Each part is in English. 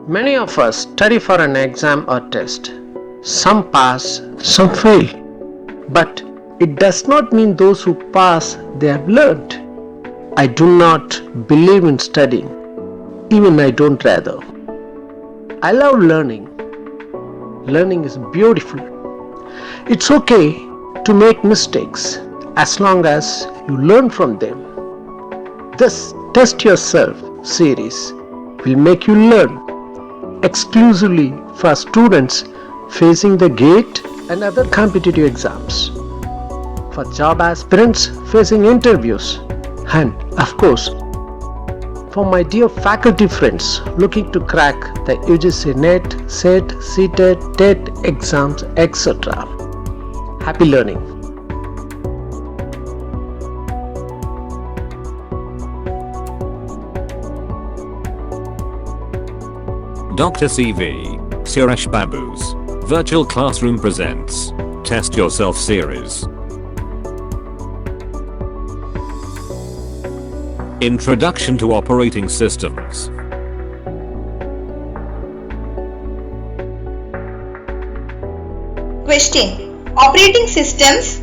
Many of us study for an exam or test. Some pass, some fail. But it does not mean those who pass they have learned. I do not believe in studying. Even I don't rather. I love learning. Learning is beautiful. It's okay to make mistakes as long as you learn from them. This Test Yourself series will make you learn exclusively for students facing the GATE and other competitive exams, for job aspirants facing interviews, and of course, for my dear faculty friends looking to crack the UGC NET, SET, CTET, TET exams, etc. Happy learning! Dr. CV, Suresh Babu's Virtual Classroom presents Test Yourself series. Introduction to Operating Systems. Question. Operating systems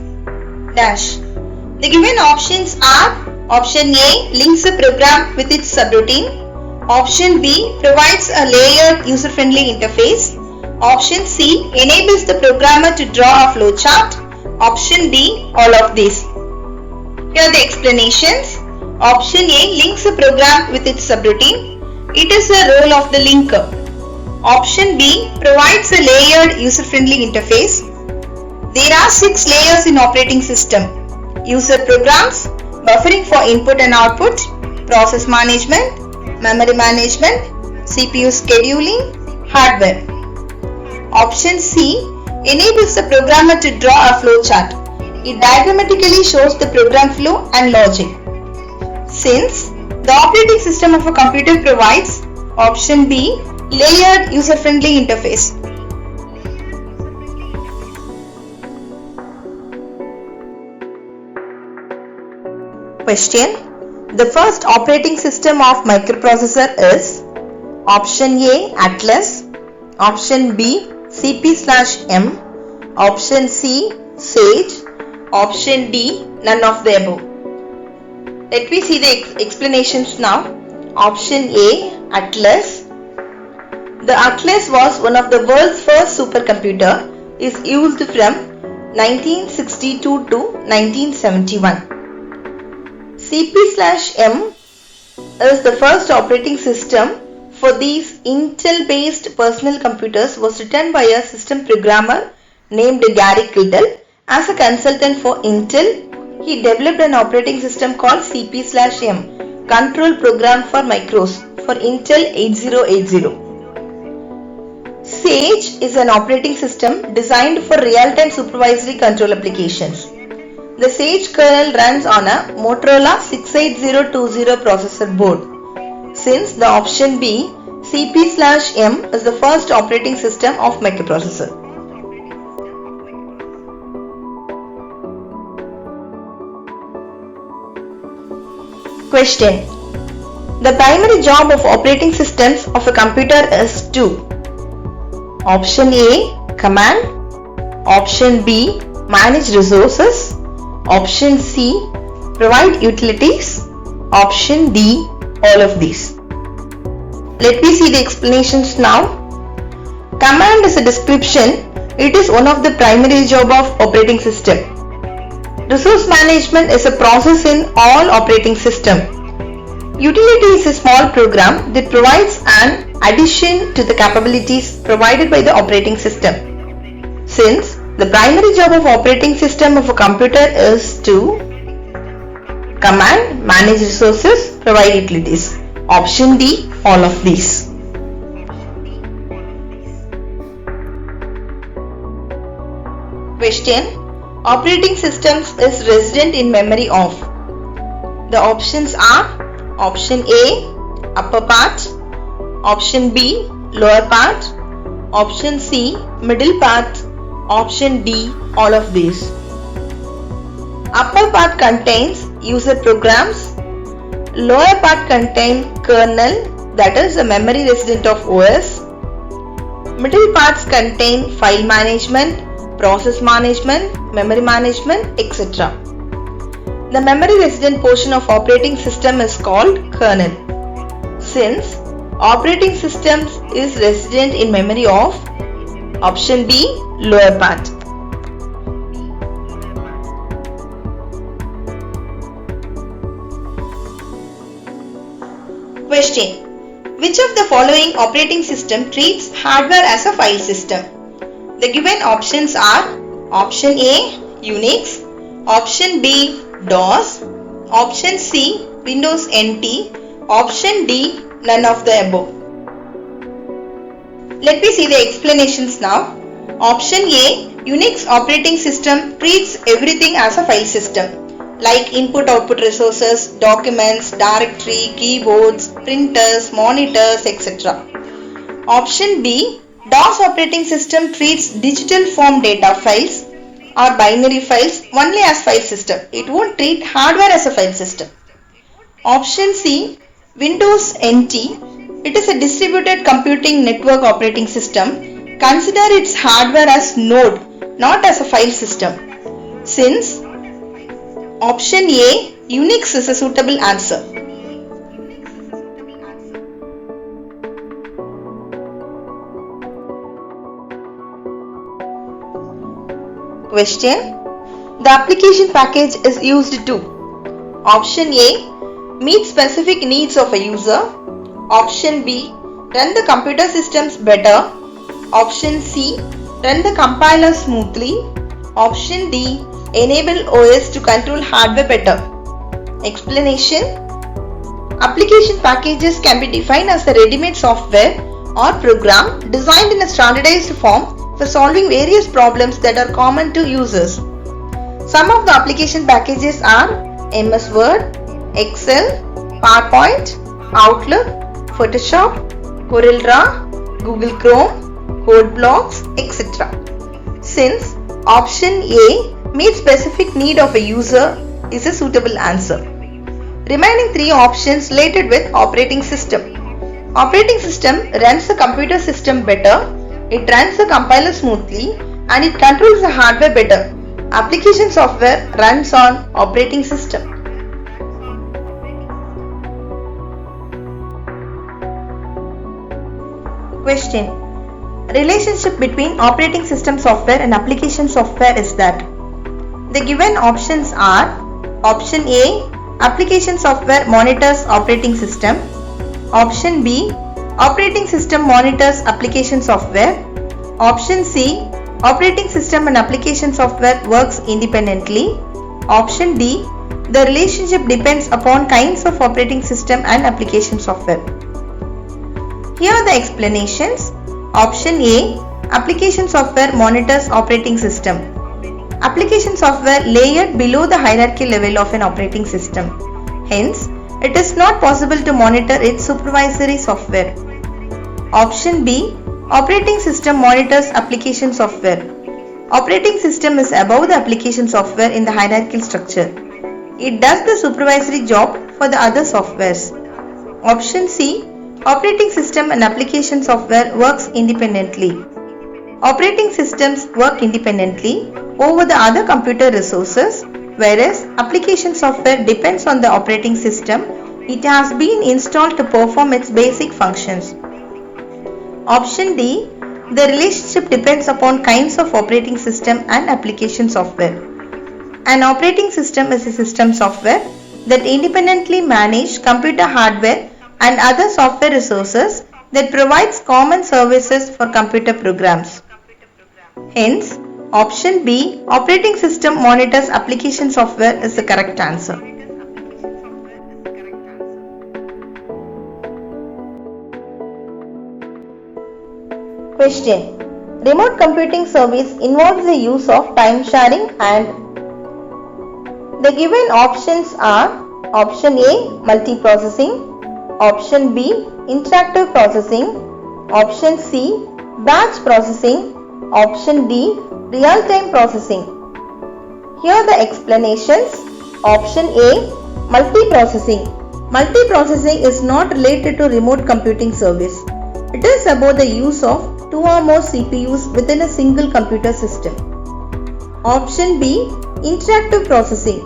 dash. The given options are: option A links a program with its subroutine, option B provides a layered user-friendly interface, option C enables the programmer to draw a flowchart, option D all of these. Here are the explanations. Option A links a program with its subroutine. It is the role of the linker. Option B provides a layered user-friendly interface. There are 6 layers in operating system: user programs, buffering for input and output, process management, memory management, CPU scheduling, hardware. Option C enables the programmer to draw a flowchart. It diagrammatically shows the program flow and logic. Since the operating system of a computer provides, option B, layered user-friendly interface. Question. The first operating system of microprocessor is option A Atlas, option B CP/M, option C Sage, option D none of the above. Let me see the explanations now. Option A Atlas. The Atlas was one of the world's first supercomputer. Is used from 1962 to 1971. CP/M is the first operating system for these Intel-based personal computers, was written by a system programmer named Gary Kildall. As a consultant for Intel, he developed an operating system called CP/M, Control Program for Micros, for Intel 8080. Sage is an operating system designed for real-time supervisory control applications. The Sage kernel runs on a Motorola 68020 processor board. Since the option B, CP/M is the first operating system of microprocessor. Question. The primary job of operating systems of a computer is to: option A command, option B manage resources, option C provide utilities, option D all of these. Let me see the explanations now. Command is a description. It is one of the primary job of operating system. Resource management is a process in all operating system. Utility is a small program that provides an addition to the capabilities provided by the operating system. Since the primary job of operating system of a computer is to command, manage resources, provide utilities. Option D, all of these. Question. Operating systems is resident in memory of. The options are: option A upper part, option B lower part, option C middle part, option D all of these. Upper part contains user programs, lower part contains kernel, that is the memory resident of OS. Middle parts contain file management, process management, memory management, etc. The memory resident portion of operating system is called kernel. Since operating system is resident in memory of option B, lower part. Question. Which of the following operating system treats hardware as a file system? The given options are option A, Unix, option B, DOS, option C, Windows NT, option D, none of the above. Let me see the explanations now. Option A, Unix operating system treats everything as a file system, like input-output resources, documents, directory, keyboards, printers, monitors, etc. Option B, DOS operating system treats digital form data files or binary files only as file system. It won't treat hardware as a file system. Option C, Windows NT. It is a distributed computing network operating system. Consider its hardware as node, not as a file system. Since option A, Unix is a suitable answer. Question. The application package is used to option A, meet specific needs of a user. Option B, run the computer systems better. Option C, run the compiler smoothly. Option D, enable OS to control hardware better. Explanation. Application packages can be defined as a ready-made software or program designed in a standardized form for solving various problems that are common to users. Some of the application packages are MS Word, Excel, PowerPoint, Outlook, Photoshop, CorelDRAW, Google Chrome, CodeBlocks, etc. Since option A, meet specific need of a user, is a suitable answer. Remaining three options related with operating system. Operating system runs the computer system better, it runs the compiler smoothly, and it controls the hardware better. Application software runs on operating system. Question. Relationship between operating system software and application software is that the given options are option A, application software monitors operating system. Option B, operating system monitors application software. Option C, operating system and application software works independently. Option D, the relationship depends upon kinds of operating system and application software. Here are the explanations. Option A, application software monitors operating system. Application software layered below the hierarchy level of an operating system. Hence, it is not possible to monitor its supervisory software. Option B, operating system monitors application software. Operating system is above the application software in the hierarchical structure. It does the supervisory job for the other softwares. Option C, operating system and application software works independently. Operating systems work independently over the other computer resources, whereas application software depends on the operating system. It has been installed to perform its basic functions. Option D, the relationship depends upon kinds of operating system and application software. An operating system is a system software that independently manages computer hardware and other software resources that provides common services for computer programs. Hence, option B, operating system monitors application software is the correct answer. Question. Remote computing service involves the use of time sharing and the given options are option A, multiprocessing, option B, interactive processing, option C, batch processing, option D, real-time processing. Here are the explanations. Option A, multiprocessing. Multiprocessing is not related to remote computing service. It is about the use of two or more CPUs within a single computer system. Option B. Interactive processing.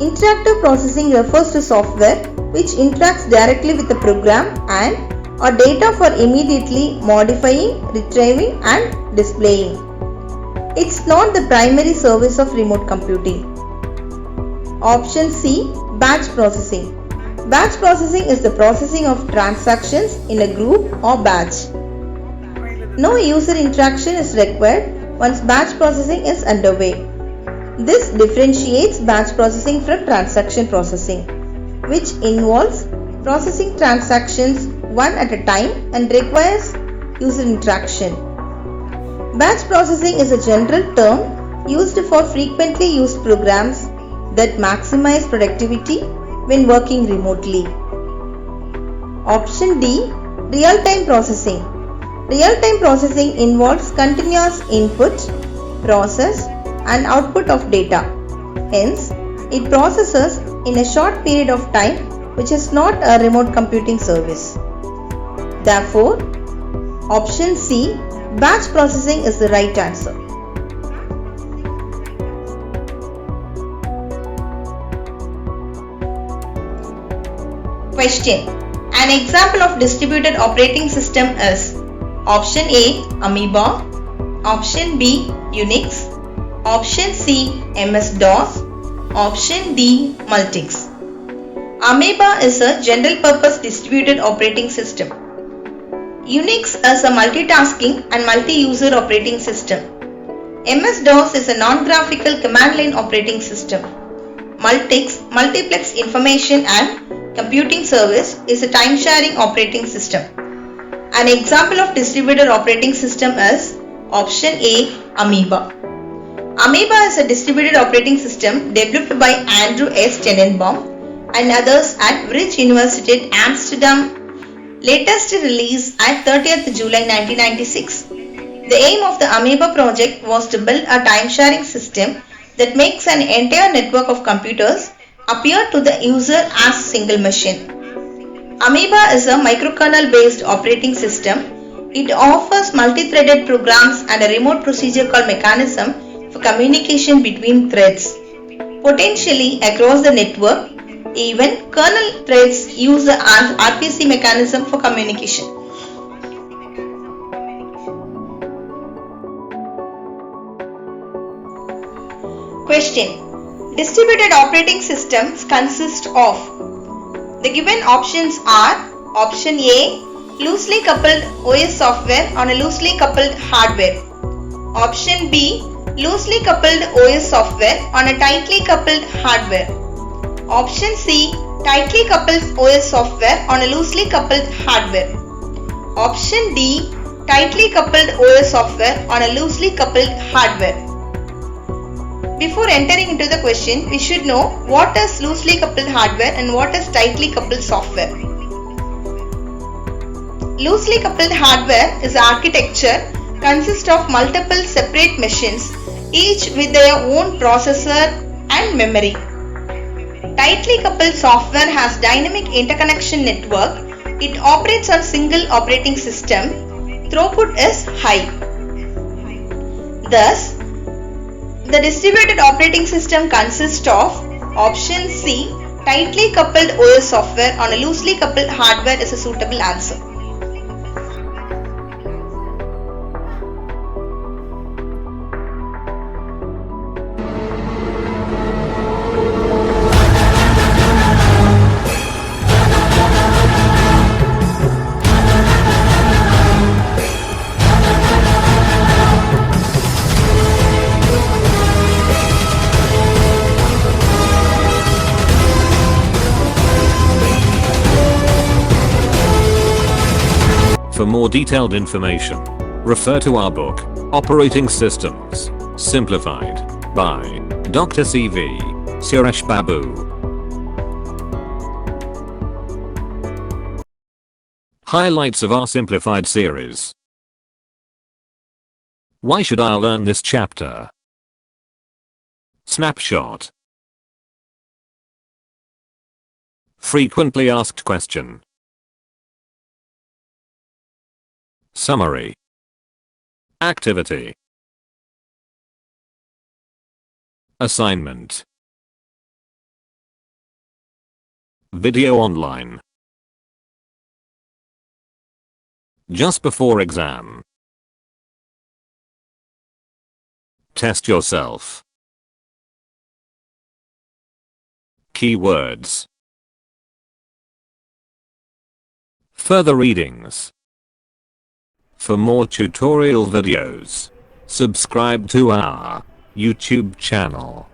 Interactive processing refers to software which interacts directly with the program and or data for immediately modifying, retrieving and displaying. It's not the primary service of remote computing. Option C. Batch processing. Batch processing is the processing of transactions in a group or batch. No user interaction is required once batch processing is underway. This differentiates batch processing from transaction processing, which involves processing transactions one at a time and requires user interaction. Batch processing is a general term used for frequently used programs that maximize productivity when working remotely. Option D. Real-time processing. Real-time processing involves continuous input, process and output of data. Hence, it processes in a short period of time, which is not a remote computing service. Therefore, option C, batch processing is the right answer. Question. An example of distributed operating system is option A, Amoeba, option B, Unix, option C, MS-DOS, option D, Multics. Amoeba is a general purpose distributed operating system. Unix is a multitasking and multi-user operating system. MS-DOS is a non-graphical command line operating system. Multics, multiplex information and computing service, is a time-sharing operating system. An example of distributed operating system is option A, Amoeba. Amoeba is a distributed operating system developed by Andrew S. Tenenbaum and others at Vrije Universiteit Amsterdam, latest release at 30th July 1996. The aim of the Amoeba project was to build a time-sharing system that makes an entire network of computers appear to the user as a single machine. Amoeba is a microkernel-based operating system. It offers multi-threaded programs and a remote procedure call mechanism for communication between threads. Potentially across the network, even kernel threads use the RPC mechanism for communication. Question. Distributed operating systems consist of. The given options are option A, loosely coupled OS software on a loosely coupled hardware. Option B, loosely coupled OS software on a tightly coupled hardware. Option C, tightly coupled OS software on a loosely coupled hardware. Option D, tightly coupled OS software on a loosely coupled hardware. Before entering into the question, we should know what is loosely coupled hardware and what is tightly coupled software. Loosely coupled hardware is architecture consists of multiple separate machines, each with their own processor and memory. Tightly coupled software has dynamic interconnection network. It operates on single operating system. Throughput is high. Thus, the distributed operating system consists of option C, tightly coupled OS software on a loosely coupled hardware is a suitable answer. For more detailed information, refer to our book, Operating Systems, Simplified, by Dr. CV Suresh Babu. Highlights of our simplified series. Why should I learn this chapter? Snapshot. Frequently asked question. Summary. Activity. Assignment. Video online. Just before exam. Test yourself. Keywords. Further readings. For more tutorial videos, subscribe to our YouTube channel.